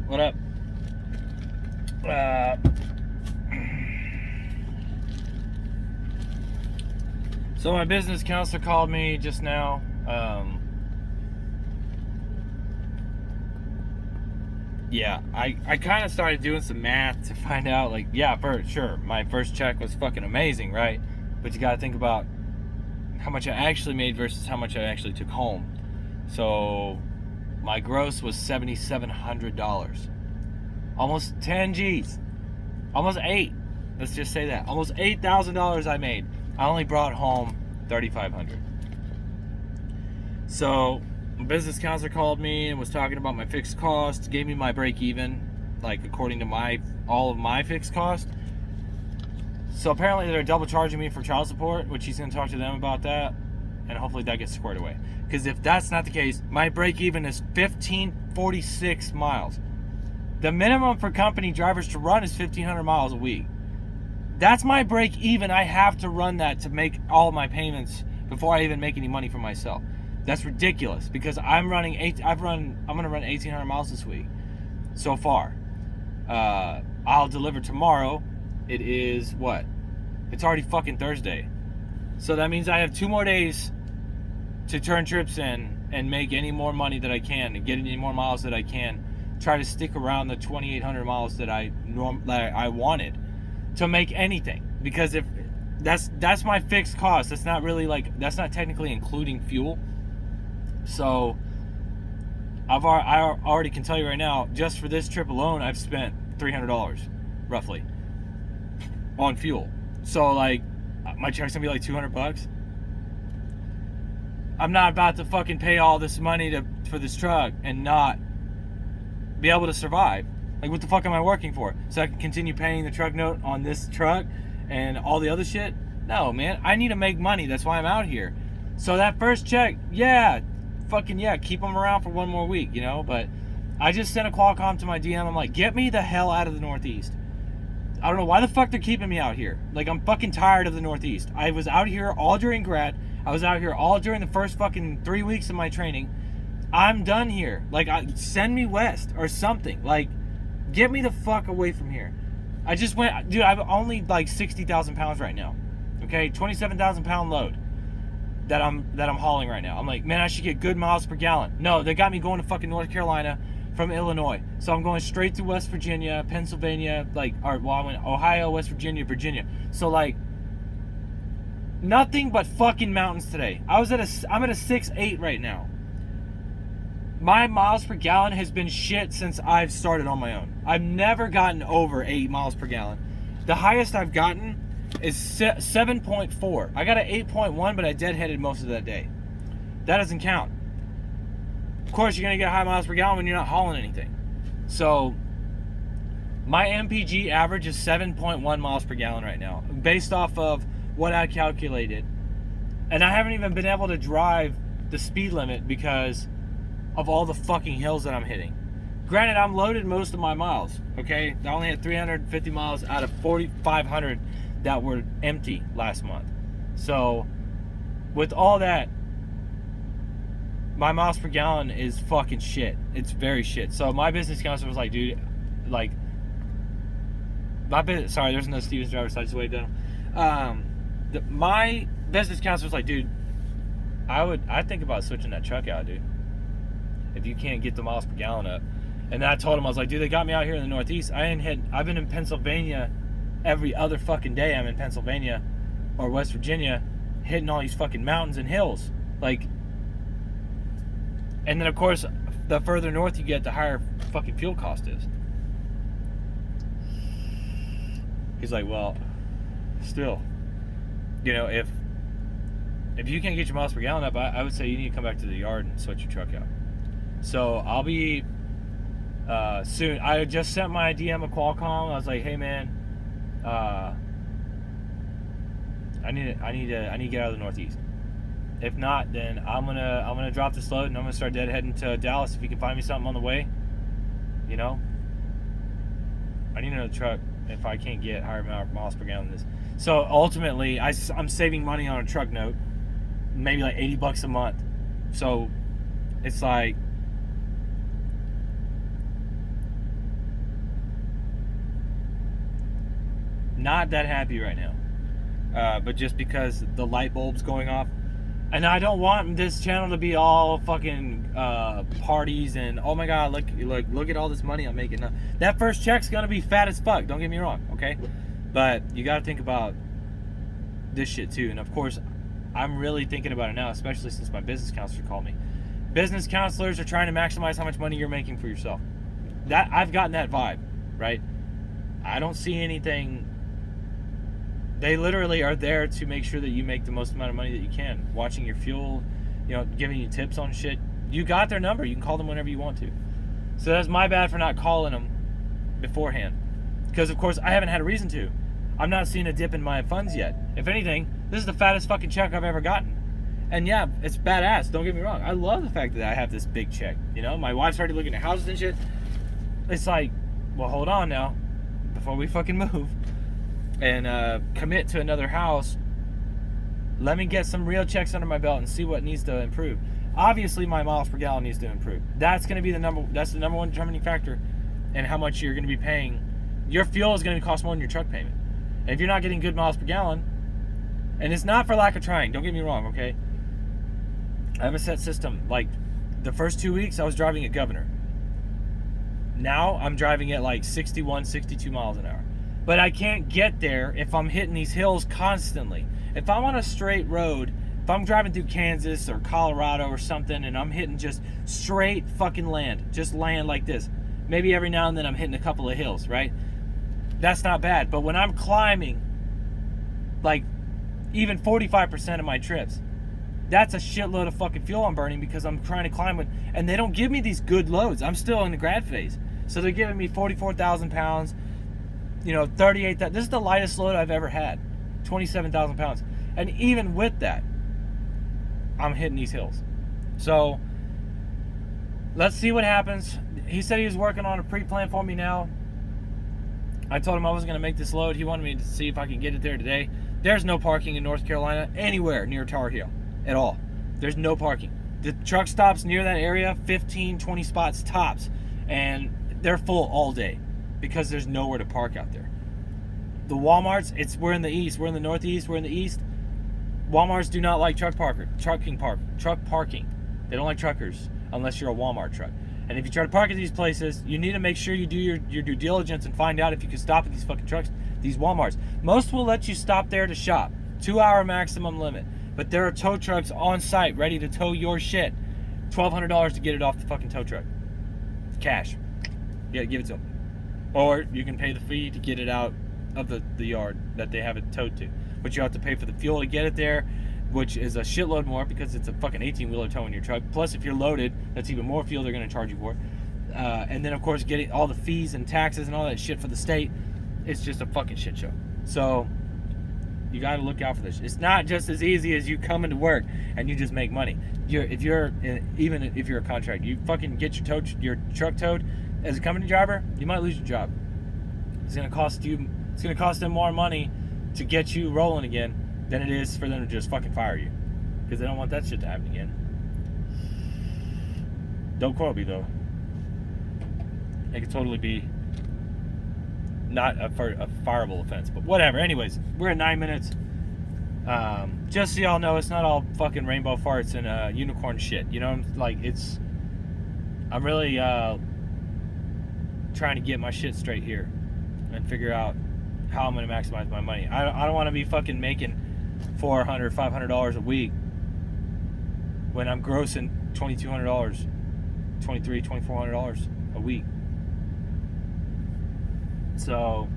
What up? So my business counselor called me just now. Yeah, I kind of started doing some math to find out, like, yeah, for sure, my first check was fucking amazing, right? But you got to think about how much I actually made versus how much I actually took home. So my gross was $7,700, almost 10 G's, almost 8. Let's just say that, almost $8,000 I made. I only brought home 3,500. So my business counselor called me and was talking about my fixed costs, gave me my break even, like according to all of my fixed cost. So apparently they're double charging me for child support, which he's going to talk to them about that, and hopefully that gets squared away. Because if that's not the case, my break even is 1,546 miles. The minimum for company drivers to run is 1,500 miles a week. That's my break even. I have to run that to make all my payments before I even make any money for myself. That's ridiculous because I'm going to run 1,800 miles this week so far. I'll deliver tomorrow. It is what? It's already fucking Thursday. So that means I have 2 more days to turn trips in and make any more money that I can and get any more miles that I can. Try to stick around the 2,800 miles that I wanted to make anything, because if that's my fixed cost. That's not really that's not technically including fuel. So I already can tell you right now, just for this trip alone, I've spent $300 roughly on fuel. So like my check's gonna be like $200. I'm not about to fucking pay all this money for this truck and not be able to survive. Like, what the fuck am I working for? So I can continue paying the truck note on this truck and all the other shit? No, man. I need to make money. That's why I'm out here. So that first check, yeah, fucking yeah, keep them around for 1 more week, you know? But I just sent a Qualcomm to my DM. I'm like, get me the hell out of the Northeast. I don't know why the fuck they're keeping me out here. Like, I'm fucking tired of the Northeast. I was out here all during grad. I was out here all during the first fucking 3 weeks of my training. I'm done here. Like, send me west or something. Like, get me the fuck away from here. I just went, dude, I'm only like 60,000 pounds right now. Okay, 27,000 pound load that I'm hauling right now. I'm like, man, I should get good miles per gallon. No, they got me going to fucking North Carolina from Illinois. So I'm going straight to West Virginia, Pennsylvania, I went Ohio, West Virginia, Virginia. So like, nothing but fucking mountains today. I'm at a 6.8 right now. My miles per gallon has been shit since I've started on my own. I've never gotten over 8 miles per gallon. The highest I've gotten is 7.4. I got an 8.1, but I deadheaded most of that day. That doesn't count. Of course, you're going to get high miles per gallon when you're not hauling anything. So, my MPG average is 7.1 miles per gallon right now, based off of what I calculated. And I haven't even been able to drive the speed limit because of all the fucking hills that I'm hitting. Granted, I'm loaded most of my miles, okay? I only had 350 miles out of 4,500 that were empty last month. So, with all that, my miles per gallon is fucking shit. It's very shit. So, my business counselor was like, dude, like, sorry, there's no Stevens driver, so I just waved down. My business counselor was like, dude, I think about switching that truck out, dude, if you can't get the miles per gallon up. And then I told him, I was like, dude, they got me out here in the Northeast. I've been in Pennsylvania every other fucking day. I'm in Pennsylvania or West Virginia hitting all these fucking mountains and hills. Like, and then of course, the further north you get, the higher fucking fuel cost is. He's like, well, still, you know, if you can't get your miles per gallon up, I would say you need to come back to the yard and switch your truck out. So I'll be soon. I just sent my DM a Qualcomm. I was like, hey man, I need to get out of the Northeast. If not, then I'm gonna drop this load and I'm gonna start deadheading to Dallas. If you can find me something on the way, you know, I need another truck if I can't get higher miles per gallon than this. So ultimately, I'm saving money on a truck note, maybe like $80 a month. So it's like, Not that happy right now. But just because the light bulb's going off. And I don't want this channel to be all fucking parties and oh my god, look at all this money I'm making. That first check's gonna be fat as fuck, don't get me wrong, okay? But you gotta think about this shit too. And of course, I'm really thinking about it now, especially since my business counselor called me. Business counselors are trying to maximize how much money you're making for yourself. That I've gotten that vibe, right? I don't see anything. They literally are there to make sure that you make the most amount of money that you can. Watching your fuel, giving you tips on shit. You got their number. You can call them whenever you want to. So that's my bad for not calling them beforehand. Because, of course, I haven't had a reason to. I'm not seeing a dip in my funds yet. If anything, this is the fattest fucking check I've ever gotten. And yeah, it's badass. Don't get me wrong. I love the fact that I have this big check. My wife's already looking at houses and shit. It's like, well, hold on now. Before we fucking move and commit to another house, let me get some real checks under my belt and see what needs to improve. Obviously, my miles per gallon needs to improve. That's going to be the number one determining factor in how much you're going to be paying. Your fuel is going to cost more than your truck payment. And if you're not getting good miles per gallon, and it's not for lack of trying, don't get me wrong, okay? I have a set system. Like, the first 2 weeks, I was driving at Governor. Now, I'm driving at like 61, 62 miles an hour. But I can't get there if I'm hitting these hills constantly. If I'm on a straight road, if I'm driving through Kansas or Colorado or something and I'm hitting just straight fucking land, just land like this, maybe every now and then I'm hitting a couple of hills, right? That's not bad. But when I'm climbing, like even 45% of my trips, that's a shitload of fucking fuel I'm burning because I'm trying to climb with, and they don't give me these good loads. I'm still in the grad phase. So they're giving me 44,000 pounds, 38, this is the lightest load I've ever had, 27,000 pounds. And even with that, I'm hitting these hills. So let's see what happens. He said he was working on a pre-plan for me now. I told him I wasn't going to make this load. He wanted me to see if I could get it there today. There's no parking in North Carolina anywhere near Tar Heel at all. There's no parking. The truck stops near that area, 15, 20 spots tops, and they're full all day because there's nowhere to park out there. The Walmarts, we're in the east, we're in the northeast, we're in the east. Walmarts do not like truck parking. They don't like truckers unless you're a Walmart truck. And if you try to park at these places, you need to make sure you do your due diligence and find out if you can stop at these fucking trucks, these Walmarts. Most will let you stop there to shop. 2-hour maximum limit. But there are tow trucks on site ready to tow your shit. $1,200 to get it off the fucking tow truck. Cash. Yeah, give it to them. Or you can pay the fee to get it out of the yard that they have it towed to. But you have to pay for the fuel to get it there, which is a shitload more because it's a fucking 18-wheeler towing your truck. Plus, if you're loaded, that's even more fuel they're going to charge you for. And then, of course, getting all the fees and taxes and all that shit for the state, it's just a fucking shit show. So you got to look out for this. It's not just as easy as you coming to work and you just make money. Even if you're a contractor, you fucking get your truck towed as a company driver, you might lose your job. It's going to cost them more money to get you rolling again than it is for them to just fucking fire you, because they don't want that shit to happen again. Don't quote me though. It could totally be not a fireable offense, but whatever. Anyways, we're at 9 minutes. Just so y'all know, it's not all fucking rainbow farts and unicorn shit. I'm really trying to get my shit straight here and figure out how I'm going to maximize my money. I don't want to be fucking making $400, $500 a week when I'm grossing $2,200, $2,300, $2,400 a week. So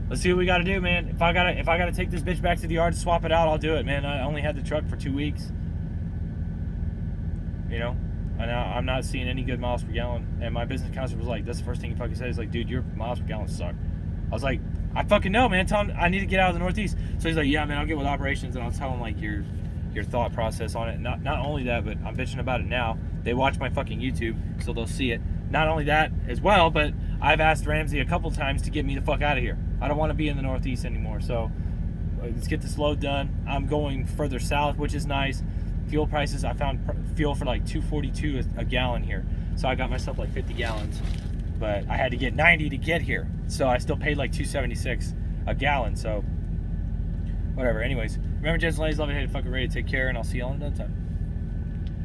let's see what we got to do, man. If I gotta take this bitch back to the yard to swap it out, I'll do it, man. I only had the truck for 2 weeks. And I'm not seeing any good miles per gallon. And my business counselor was like, that's the first thing he fucking said. He's like, dude, your miles per gallon suck. I was like, I fucking know, man. Tell him I need to get out of the Northeast. So he's like, yeah, man, I'll get with operations and I'll tell him like your thought process on it. Not only that, but I'm bitching about it now. They watch my fucking YouTube, so they'll see it. Not only that as well, but I've asked Ramsey a couple times to get me the fuck out of here. I don't want to be in the Northeast anymore. So let's get this load done. I'm going further south, which is nice. Fuel prices, I found fuel for like $2.42 a gallon here. So I got myself like 50 gallons. But I had to get 90 to get here. So I still paid like $2.76 a gallon. So whatever. Anyways, remember, gents, ladies, love it, hate it, fucking ready to take care, and I'll see y'all another time.